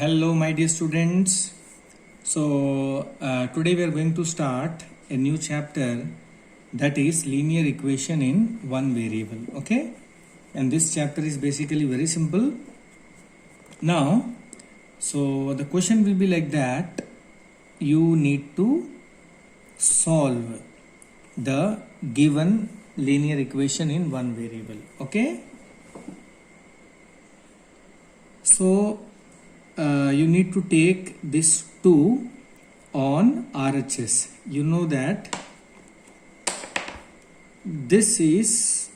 Hello, my dear students. Today we are going to start a new chapter, that is linear equation in one variable. Okay, and this chapter is basically very simple. Now, so the question will be like that: you need to solve the given linear equation in one variable. Okay, so you need to take this 2 on RHS. You know that this is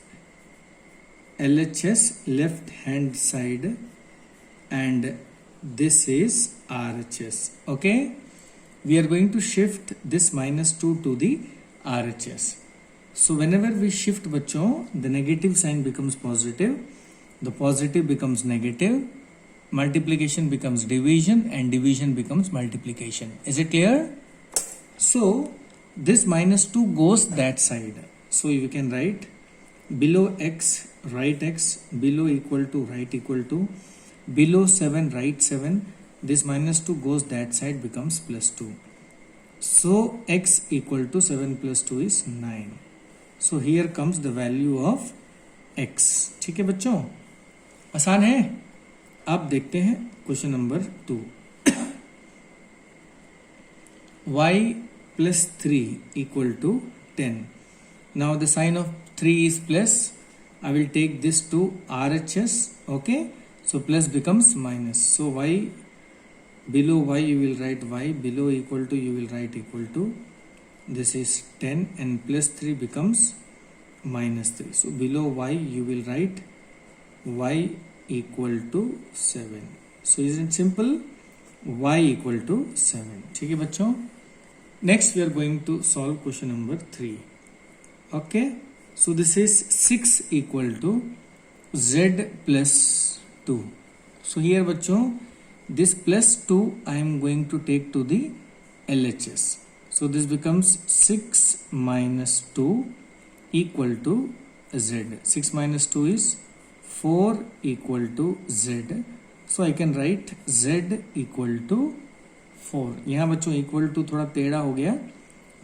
LHS left hand side and this is RHS. Okay, we are going to shift this -2 to the RHS. So whenever we shift बच्चों, the negative sign becomes positive, the positive becomes negative, multiplication becomes division and division becomes multiplication. Is it clear? So this -2 goes that side. So you can write below x, write x, below equal to, write equal to, below 7, write 7. This -2 goes that side, becomes +2. So x equal to 7 plus 2 is 9. So here comes the value of x. ठीक है बच्चों, आसान है. अब देखते हैं question number 2. y plus 3 equal to 10. Now the sign of 3 is plus. I will take this to RHS. Okay, so plus becomes minus. So y, below y you will write y, below equal to you will write equal to. This is 10 and plus 3 becomes minus 3. So below y you will write y equal to 7. So is it simple? Y equal to 7. ठीक है बच्चों. Next we are going to solve question number 3. Okay, so this is 6 equal to z plus 2. So here बच्चों, this plus 2 I am going to take to the LHS. So this becomes 6 minus 2 equal to z. 6 minus 2 is 4 equal to z. So I can write z equal to 4. यहाँ बच्चों equal to थोड़ा टेढ़ा हो गया,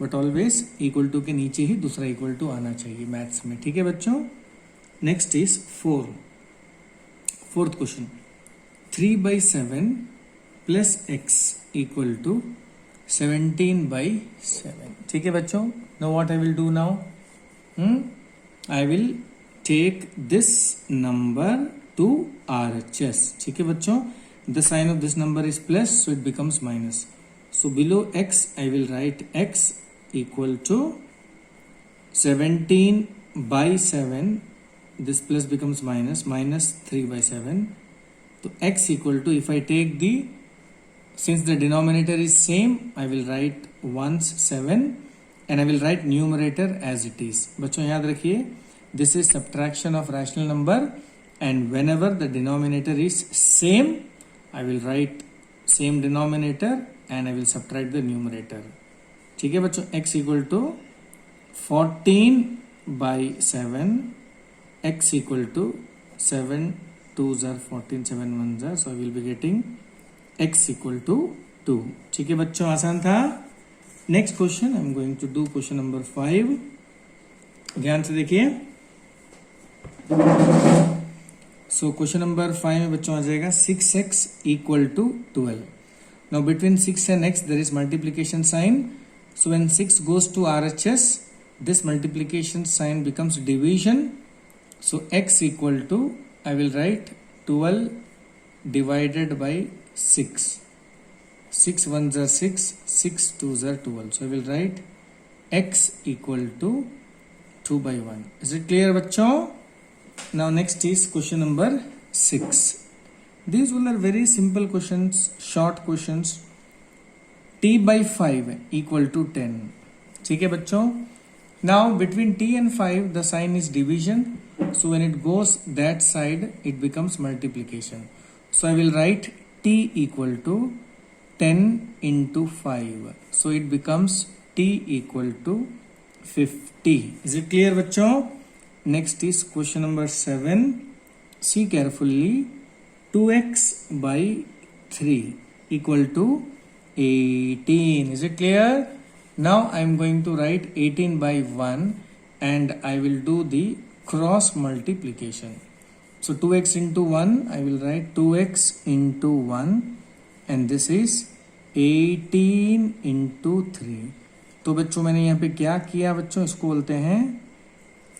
but always equal to के नीचे ही दूसरा equal to आना चाहिए मैथ्स में. ठीक है बच्चों. Next is 4th question. 3/7 plus x equal to 17/7. ठीक है बच्चों. No what I will do now, I will take this number to RHS. ठीक है बच्चों. The sign of this number is plus, so it becomes minus. So below x I will write x equal to 17/7. This plus becomes minus, minus 3/7. So x equal to, if I take the, since the denominator is same, I will write once 7 and I will write numerator as it is. बच्चों याद रखिए, this is subtraction of rational number, and whenever the denominator is same I will write same denominator and I will subtract the numerator. ठीक है बच्चों. x equal to 14/7, x equal to 7 2s are 14, 7 1s are, so I will be getting x equal to 2. ठीक है बच्चों, आसान था. Next question I am going to do question number 5. ध्यान से देखिए. सो क्वेश्चन नंबर 5 में बच्चों आ जाएगा 6x equal to 12. Now between 6 and x there is multiplication sign. So when 6 goes to RHS, this multiplication sign becomes division. So x equal to, I will write 12 divided by 6. 6 1s are 6, 6 2s are 12. So I will write x equal to 2/1. Is it clear बच्चों? Now next is question number 6. These all are very simple questions, short questions. t/5 equal to 10. ठीक है बच्चों. Now between t and 5 the sign is division. So when it goes that side it becomes multiplication. So I will write t equal to 10 into 5. So it becomes t equal to 50. Is it clear बच्चों? Next is question number 7. See carefully. 2x by 3 equal to 18. Is it clear? Now I am going to write 18 by 1 and I will do the cross multiplication. So 2x into 1, I will write 2x into 1 and this is 18 into 3. तो बच्चों मैंने यहाँ पे क्या किया बच्चों, इसको बोलते हैं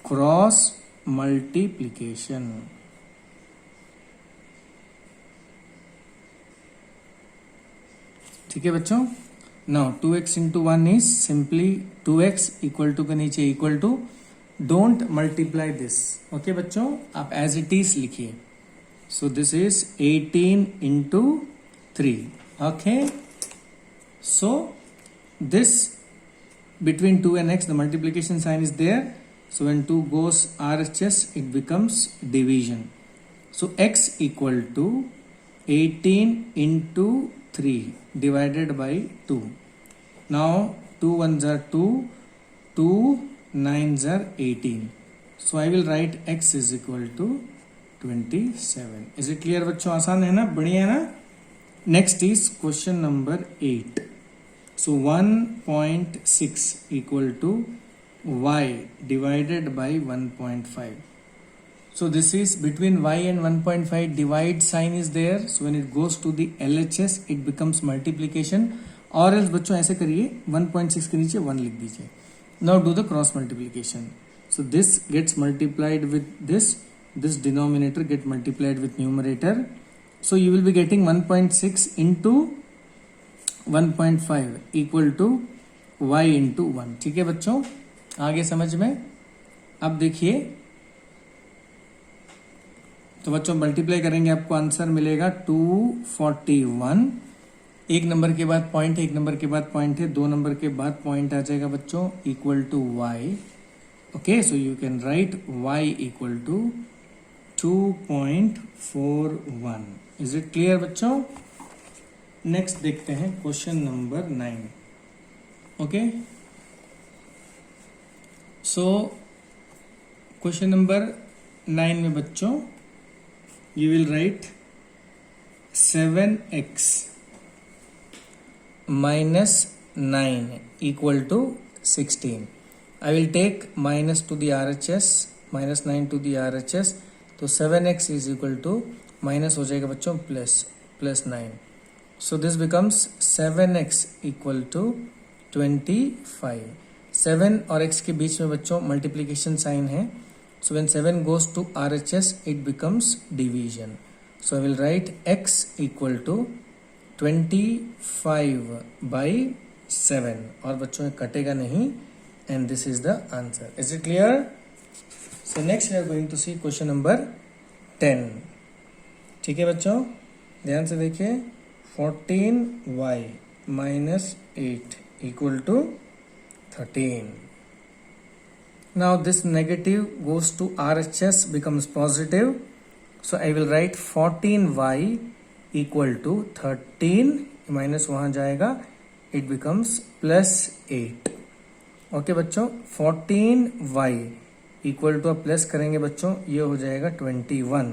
क्रॉस मल्टीप्लिकेशन. ठीक है बच्चों. Now 2x into 1 is simply 2x equal to के नीचे equal to, don't multiply this. Okay बच्चों, आप एज इट इज लिखिए. सो this is 18 into 3. Okay, so this between 2 and x the multiplication sign is there. So when 2 goes RHS it becomes division. So x equal to 18 into 3 divided by 2. Now 2 ones are 2, 2 9s are 18. So I will write x is equal to 27. Is it clear बच्चों? आसान है ना, बढ़िया है ना. Next is question number 8. So 1.6 equal to y divided by 1.5. So this is between y and 1.5 divide sign is there. So when it goes to the LHS it becomes multiplication. और else बच्चों ऐसे करिए, 1.6 के नीचे 1 लिख दीजिए. Now do the cross multiplication. So this gets multiplied with this denominator get multiplied with numerator. So you will be getting 1.6 into 1.5 equal to y into 1. ठीक है बच्चों, आगे समझ में. अब देखिए, तो बच्चों मल्टीप्लाई करेंगे आपको आंसर मिलेगा 241. एक नंबर के बाद पॉइंट है, एक नंबर के बाद पॉइंट है, 2 नंबर के बाद पॉइंट आ जाएगा बच्चों equal to y. Okay, so you can write y equal to 2.41. Is it clear बच्चों? नेक्स्ट देखते हैं question number 9. Okay, so question number 9 में बच्चों you will write 7x minus 9 equal to 16. I will take minus to the RHS, minus 9 to the RHS. तो 7x is equal to minus हो जाएगा बच्चों plus 9. So this becomes 7x equal to 25. 7 और x के बीच में बच्चों multiplication sign है. So when 7 goes to RHS it becomes division. So I will write x equal to 25 by 7. और बच्चों कटेगा नहीं and this is the answer. Is it clear? So next we are going to see question number 10. ठीक है बच्चों, ध्यान से देखिए. 14y minus 8 equal to 13. Now this negative goes to RHS becomes positive. So I will write 14y equal to 13 minus वहाँ जाएगा, it becomes plus 8. Okay बच्चों, 14y equal to अब प्लस करेंगे बच्चों, ये हो जाएगा 21.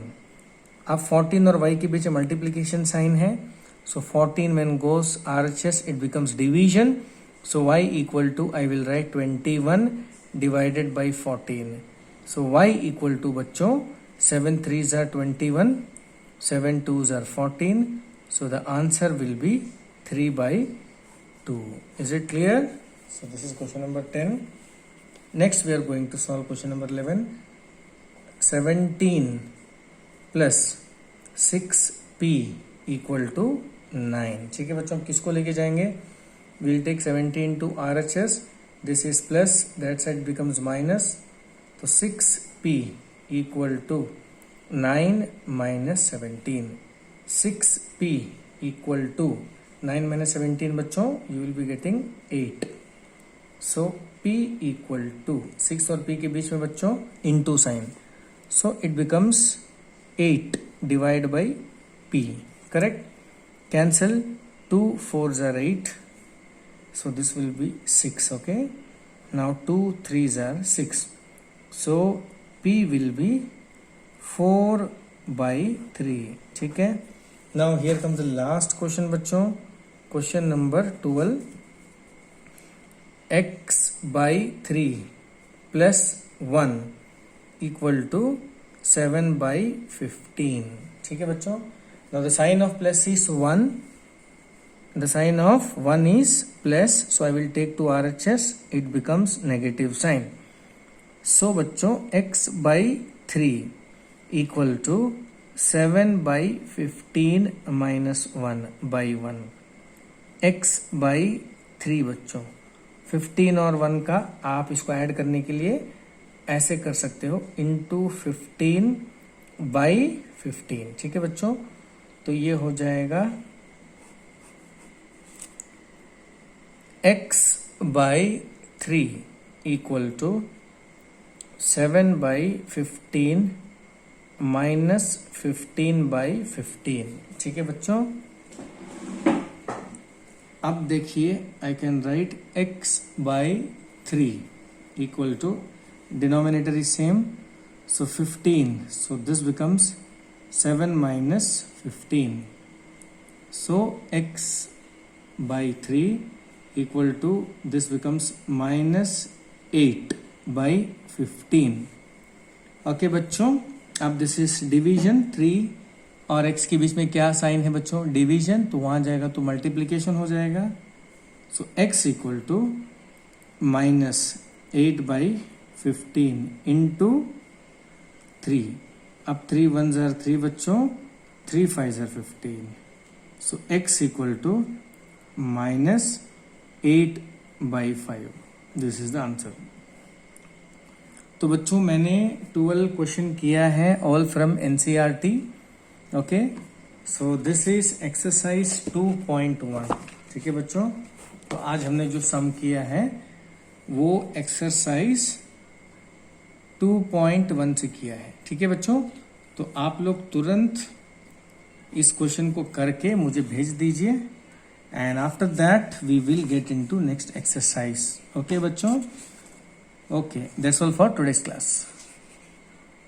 अब 14 और y के बीच मल्टीप्लीकेशन साइन है. So 14 when goes RHS it becomes division. So y equal to I will write 21 divided by 14. So y equal to बच्चों 7 3s are 21, 7 2s are 14. So the answer will be 3 by 2. Is it clear? So this is question number 10. Next we are going to solve question number 11. 17 plus 6p equal to 9. ठीक है बच्चों, किसको लेके जाएंगे? We'll take 17 to RHS. This is plus, that side becomes minus. तो 6p equal to 9 minus 17. 6p equal to 9 minus 17 बच्चों, you will be getting 8. So p equal to 6 और p के बीच में बच्चों into sign. So it becomes 8 divided by p. Correct? Cancel. 2 4s are 8. So this will be 6. Okay. Now 2 3s are 6. So p will be 4 by 3. ठीक है. Now here comes the last question बच्चों, question number 12. x by 3 plus 1 equal to 7 by 15. ठीक है बच्चों. Now the sign of plus is 1. The sign of 1 is plus, so I will take to RHS, it becomes negative sign. So बच्चों x by 3 equal to 7 by 15 minus 1 by 1. x by 3 बच्चों 15 और 1 का आप इसको add करने के लिए ऐसे कर सकते हो, इंटू 15 बाई 15. ठीक है बच्चों, तो ये हो जाएगा x by 3 equal to 7 by 15 minus 15 by 15. ठीक है बच्चों, अब देखिए I can write x by 3 equal to, denominator is same, so 15, so this becomes 7 minus 15. So x by 3 equal to, this becomes minus 8 by 15. Okay बच्चों, अब this is division. 3 और x के बीच में क्या साइन है बच्चों? डिवीजन. तो वहां जाएगा तो मल्टीप्लीकेशन हो जाएगा. So x equal to minus 8 by 15 into 3. अब 3 1 जार 3 बच्चों, 3 5 जार 15. So x equal to minus 8 by 5. This is the answer. तो बच्चों मैंने 12 क्वेश्चन किया है, all from NCERT. Okay, so this is exercise 2.1. ठीक है बच्चों, तो आज हमने जो सम किया है वो एक्सरसाइज 2.1 से किया है. ठीक है बच्चों, तो आप लोग तुरंत इस क्वेश्चन को करके मुझे भेज दीजिए, and after that we will get into next exercise. Okay बच्चों, okay, that's all for today's class.